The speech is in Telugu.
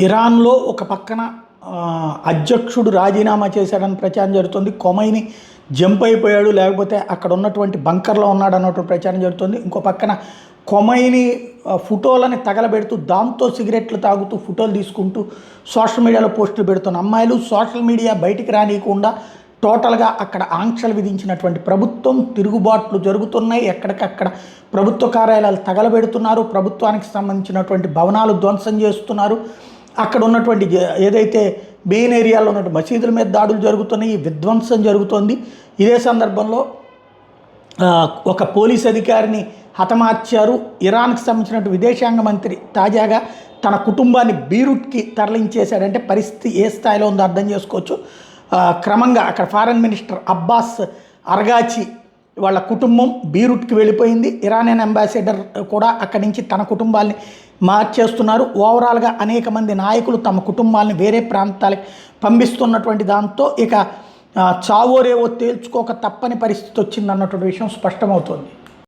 ఇరాన్లో ఒక పక్కన అధ్యక్షుడు రాజీనామా చేశాడని ప్రచారం జరుగుతుంది. కొమైని జంప్ అయిపోయాడు, లేకపోతే అక్కడ ఉన్నటువంటి బంకర్లో ఉన్నాడు అన్నటువంటి ప్రచారం జరుగుతుంది. ఇంకో పక్కన కొమైని ఫోటోలని తగలబెడుతూ దాంతో సిగరెట్లు తాగుతూ ఫోటోలు తీసుకుంటూ సోషల్ మీడియాలో పోస్టులు పెడుతున్న అమ్మాయిలు, సోషల్ మీడియా బయటికి రానియకుండా టోటల్గా అక్కడ ఆంక్షలు విధించినటువంటి ప్రభుత్వం, తిరుగుబాట్లు జరుగుతున్నాయి. ఎక్కడికక్కడ ప్రభుత్వ కార్యాలయాలు తగలబెడుతున్నారు, ప్రభుత్వానికి సంబంధించినటువంటి భవనాలు ధ్వంసం చేస్తున్నారు. అక్కడ ఉన్నటువంటి ఏదైతే మెయిన్ ఏరియాలో ఉన్నటువంటి మసీదుల మీద దాడులు జరుగుతున్నాయి, విధ్వంసం జరుగుతోంది. ఇదే సందర్భంలో ఒక పోలీస్ అధికారిని హతమార్చారు. ఇరాన్కి సంబంధించినటువంటి విదేశాంగ మంత్రి తాజాగా తన కుటుంబాన్ని బీరూట్కి తరలించేశాడంటే పరిస్థితి ఏ స్థాయిలో ఉందో అర్థం చేసుకోవచ్చు. క్రమంగా అక్కడ ఫారెన్ మినిస్టర్ అబ్బాస్ అర్గాచి వాళ్ళ కుటుంబం బీరూట్కి వెళ్ళిపోయింది. ఇరానియన్ అంబాసిడర్ కూడా అక్కడి నుంచి తన కుటుంబాన్ని మార్చేస్తున్నారు. ఓవరాల్గా అనేక మంది నాయకులు తమ కుటుంబాలను వేరే ప్రాంతాలకు పంపిస్తున్నటువంటి దాంతో ఇక చావోరేవో తేల్చుకోక తప్పని పరిస్థితి వచ్చిందన్నటువంటి విషయం స్పష్టమవుతోంది.